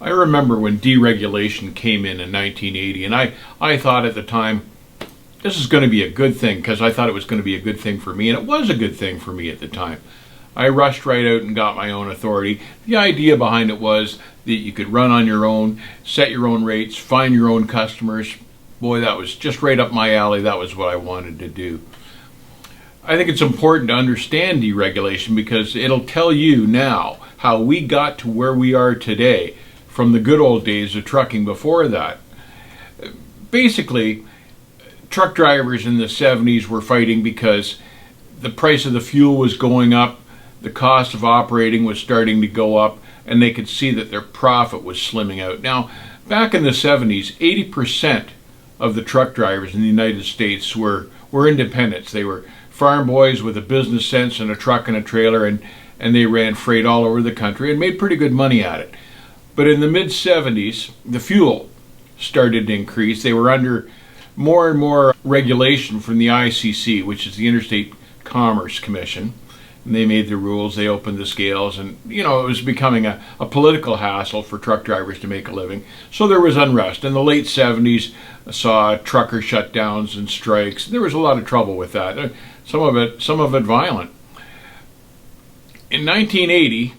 I remember when deregulation came in 1980, and I thought at the time, this is going to be a good thing, because I thought it was going to be a good thing for me, and it was a good thing for me at the time. I rushed right out and got my own authority. The idea behind it was that you could run on your own, set your own rates, find your own customers. Boy, that was just right up my alley. That was what I wanted to do. I think it's important to understand deregulation because it'll tell you now how we got to where we are today from the good old days of trucking before that. Basically, truck drivers in the 70s were fighting because the price of the fuel was going up, the cost of operating was starting to go up, and they could see that their profit was slimming out. Now, back in the 70s, 80% of the truck drivers in the United States were independents. They were farm boys with a business sense and a truck and a trailer, and they ran freight all over the country and made pretty good money at it. But in the mid-70s, the fuel started to increase. They were under more and more regulation from the ICC, which is the Interstate Commerce Commission. And they made the rules, they opened the scales, and it was becoming a political hassle for truck drivers to make a living. So there was unrest. In the late 70s, I saw trucker shutdowns and strikes. There was a lot of trouble with that. Some of it violent. In 1980,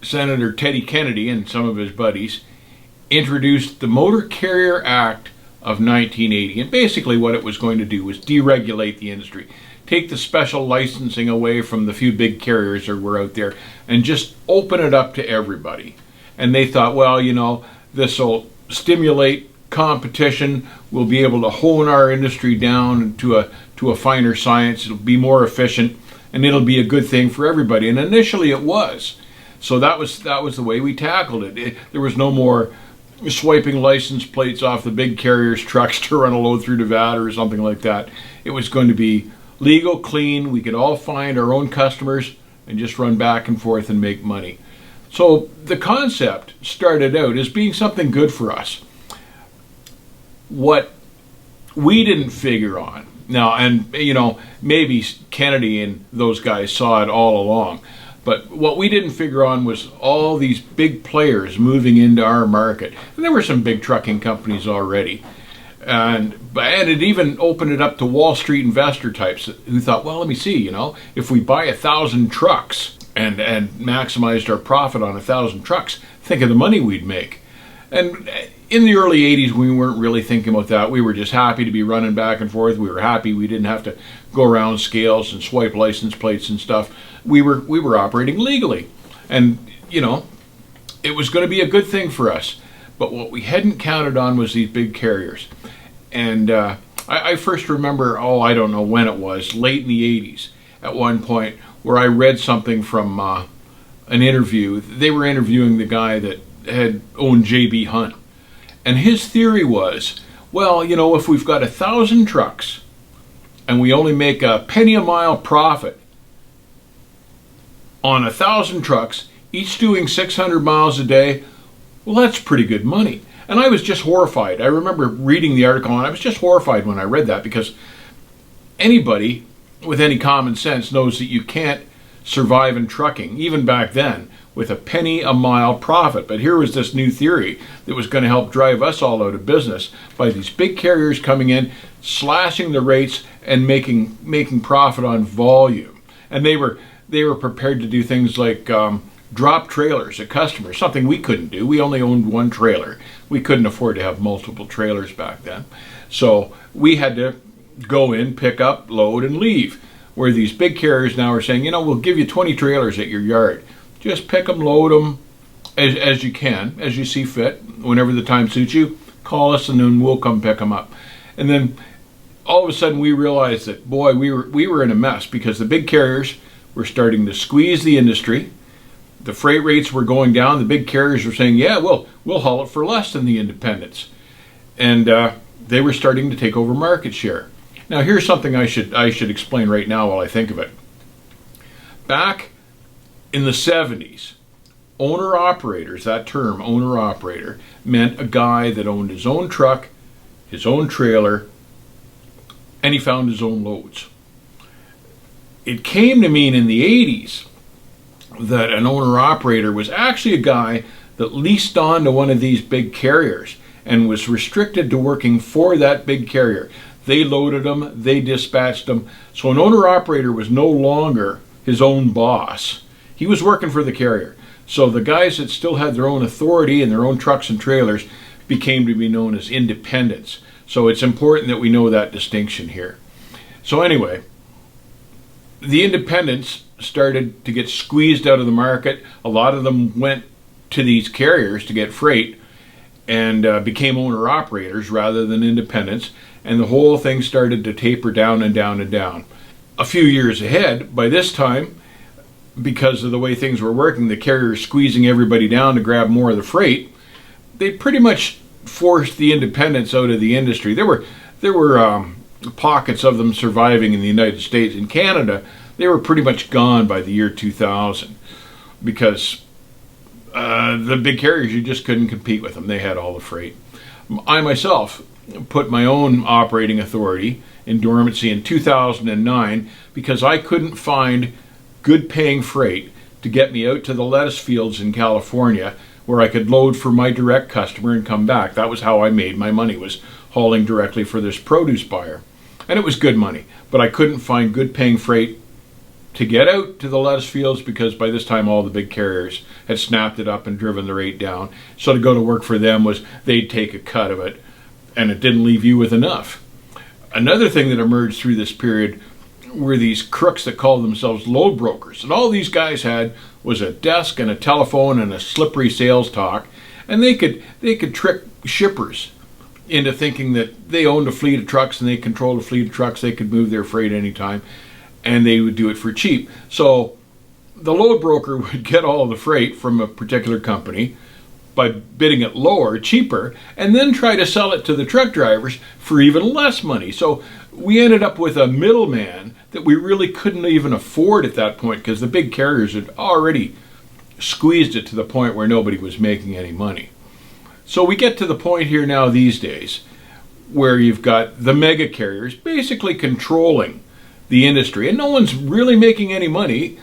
Senator Teddy Kennedy and some of his buddies introduced the Motor Carrier Act of 1980. And basically what it was going to do was deregulate the industry. Take the special licensing away from the few big carriers that were out there and just open it up to everybody. And they thought, well, this will stimulate competition. We'll be able to hone our industry down to a finer science. It'll be more efficient, and it'll be a good thing for everybody. And initially it was. So that was the way we tackled it. There was no more swiping license plates off the big carriers' trucks to run a load through Nevada or something like that. It was going to be legal, clean. We could all find our own customers and just run back and forth and make money. So the concept started out as being something good for us. What we didn't figure on now, and maybe Kennedy and those guys saw it all along, but what we didn't figure on was all these big players moving into our market. And there were some big trucking companies already. And it even opened it up to Wall Street investor types who thought, well, let me see, if we buy 1,000 trucks and maximized our profit on 1,000 trucks, think of the money we'd make. And in the early 80s, we weren't really thinking about that. We were just happy to be running back and forth. We were happy we didn't have to go around scales and swipe license plates and stuff. We were operating legally. And, it was going to be a good thing for us. But what we hadn't counted on was these big carriers. And I first remember, I don't know when it was, late in the 80s, at one point, where I read something from an interview. They were interviewing the guy that had owned J.B. Hunt. And his theory was, well, if we've got 1,000 trucks and we only make a penny a mile profit on 1,000 trucks, each doing 600 miles a day, well, that's pretty good money. And I was just horrified. I remember reading the article, and I was just horrified when I read that, because anybody with any common sense knows that you can't survive in trucking, even back then, with a penny a mile profit. But here was this new theory that was going to help drive us all out of business by these big carriers coming in, slashing the rates, and making profit on volume. And they were prepared to do things like drop trailers at customers, something we couldn't do. We only owned one trailer. We couldn't afford to have multiple trailers back then. So we had to go in, pick up, load, and leave. Where these big carriers now are saying, we'll give you 20 trailers at your yard. Just pick them, load them as you can, as you see fit. Whenever the time suits you, call us and then we'll come pick them up. And then all of a sudden we realized that, boy, we were in a mess, because the big carriers were starting to squeeze the industry. The freight rates were going down. The big carriers were saying, yeah, we'll haul it for less than the independents. And they were starting to take over market share. Now, here's something I should explain right now while I think of it. Back in the 70s, owner-operators, that term, owner-operator, meant a guy that owned his own truck, his own trailer, and he found his own loads. It came to mean in the 80s that an owner-operator was actually a guy that leased on to one of these big carriers and was restricted to working for that big carrier. They loaded them, they dispatched them. So an owner-operator was no longer his own boss. He was working for the carrier. So the guys that still had their own authority and their own trucks and trailers became to be known as independents. So it's important that we know that distinction here. So anyway, the independents started to get squeezed out of the market. A lot of them went to these carriers to get freight and became owner-operators rather than independents. And the whole thing started to taper down and down and down. A few years ahead, by this time, because of the way things were working, the carriers squeezing everybody down to grab more of the freight, they pretty much forced the independents out of the industry. There were pockets of them surviving in the United States. In Canada, they were pretty much gone by the year 2000 because the big carriers, you just couldn't compete with them. They had all the freight. I myself put my own operating authority in dormancy in 2009 because I couldn't find good paying freight to get me out to the lettuce fields in California where I could load for my direct customer and come back. That was how I made my money, was hauling directly for this produce buyer. And it was good money, but I couldn't find good paying freight to get out to the lettuce fields because by this time all the big carriers had snapped it up and driven the rate down. So to go to work for them was they'd take a cut of it, and it didn't leave you with enough. Another thing that emerged through this period were these crooks that called themselves load brokers. And all these guys had was a desk and a telephone and a slippery sales talk, and they could trick shippers into thinking that they owned a fleet of trucks and they controlled a fleet of trucks. They could move their freight anytime, and they would do it for cheap. So the load broker would get all of the freight from a particular company by bidding it lower, cheaper, and then try to sell it to the truck drivers for even less money. So we ended up with a middleman that we really couldn't even afford at that point because the big carriers had already squeezed it to the point where nobody was making any money. So we get to the point here now these days where you've got the mega carriers basically controlling the industry, and no one's really making any money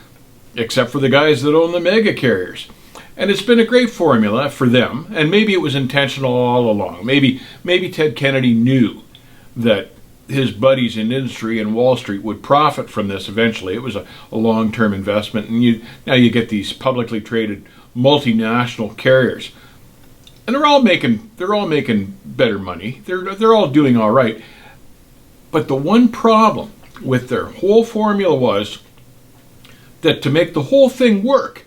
except for the guys that own the mega carriers. And it's been a great formula for them, and maybe it was intentional all along. Maybe Ted Kennedy knew that his buddies in industry and Wall Street would profit from this eventually. It was a long-term investment, and now you get these publicly traded multinational carriers, and they're all making better money. They're all doing all right. But the one problem with their whole formula was that to make the whole thing work,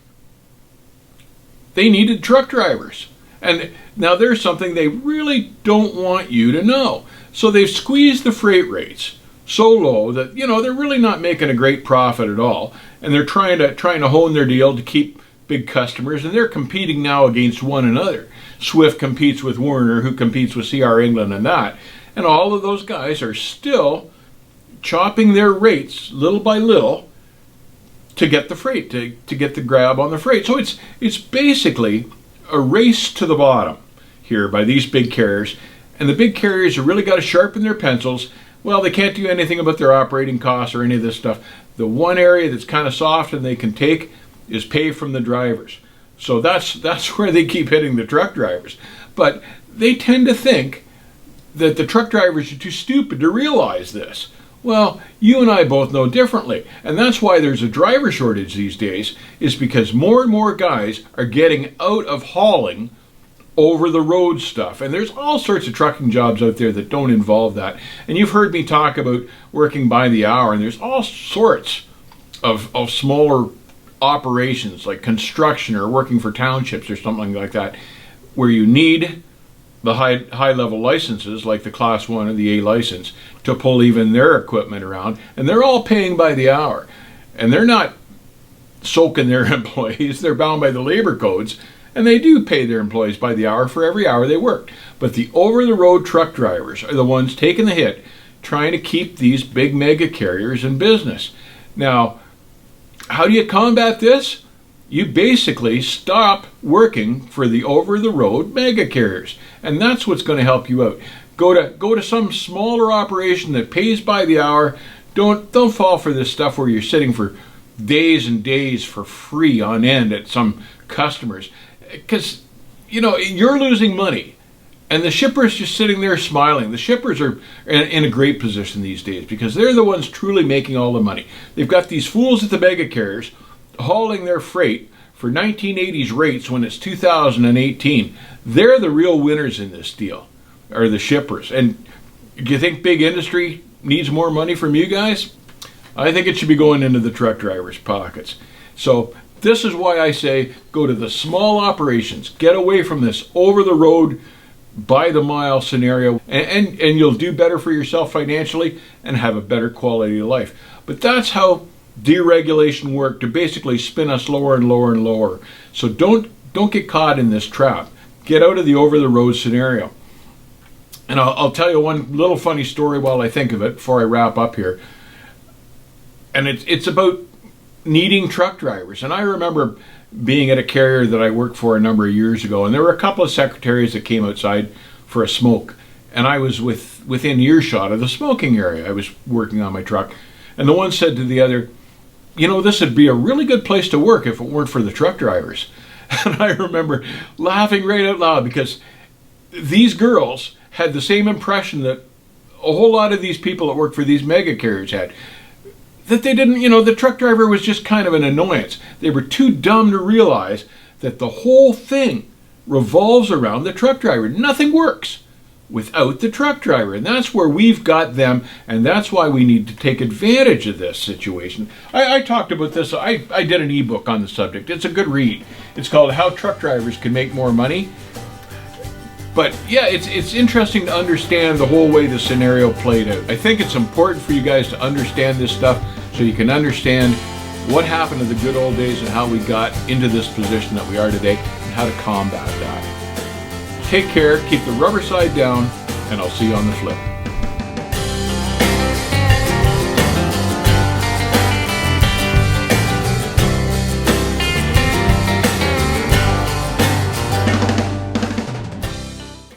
they needed truck drivers. And now there's something they really don't want you to know. So they've squeezed the freight rates so low that, they're really not making a great profit at all. And they're trying to hone their deal to keep big customers, and they're competing now against one another. Swift competes with Werner, who competes with CR England and that. And all of those guys are still chopping their rates little by little to get the freight, to get the grab on the freight. So it's basically a race to the bottom here by these big carriers. And the big carriers have really got to sharpen their pencils. Well, they can't do anything about their operating costs or any of this stuff. The one area that's kind of soft and they can take is pay from the drivers. So that's where they keep hitting the truck drivers. But they tend to think that the truck drivers are too stupid to realize this. Well, you and I both know differently. And that's why there's a driver shortage these days, is because more and more guys are getting out of hauling over the road stuff. And there's all sorts of trucking jobs out there that don't involve that. And you've heard me talk about working by the hour, and there's all sorts of smaller operations like construction or working for townships or something like that, where you need the high level licenses like the Class 1 or the A license to pull even their equipment around, and they're all paying by the hour. And they're not soaking their employees, they're bound by the labor codes, and they do pay their employees by the hour for every hour they work. But the over-the-road truck drivers are the ones taking the hit, trying to keep these big mega carriers in business. Now, how do you combat this? You basically stop working for the over-the-road mega carriers, and that's what's going to help you out. Go to some smaller operation that pays by the hour. Don't fall for this stuff where you're sitting for days and days for free on end at some customers, because you're losing money. And the shipper's just sitting there smiling. The shippers are in a great position these days because they're the ones truly making all the money. They've got these fools at the mega carriers hauling their freight for 1980s rates when it's 2018. They're the real winners in this deal, are the shippers. And do you think big industry needs more money from you guys? I think it should be going into the truck drivers' pockets. So this is why I say go to the small operations. Get away from this over-the-road, by-the-mile scenario, and you'll do better for yourself financially and have a better quality of life. But that's how deregulation worked, to basically spin us lower and lower and lower. So don't get caught in this trap. Get out of the over-the-road scenario. And I'll tell you one little funny story while I think of it before I wrap up here. And it's about needing truck drivers. And I remember being at a carrier that I worked for a number of years ago, and there were a couple of secretaries that came outside for a smoke, and I was within earshot of the smoking area. I was working on my truck, and the one said to the other, this would be a really good place to work if it weren't for the truck drivers. And I remember laughing right out loud because these girls had the same impression that a whole lot of these people that work for these mega carriers had. That they didn't, the truck driver was just kind of an annoyance. They were too dumb to realize that the whole thing revolves around the truck driver. Nothing works without the truck driver. And that's where we've got them, and that's why we need to take advantage of this situation. I talked about this. I did an ebook on the subject. It's a good read. It's called How Truck Drivers Can Make More Money. But yeah, it's interesting to understand the whole way the scenario played out. I think it's important for you guys to understand this stuff so you can understand what happened in the good old days and how we got into this position that we are today and how to combat that. Take care, keep the rubber side down, and I'll see you on the flip.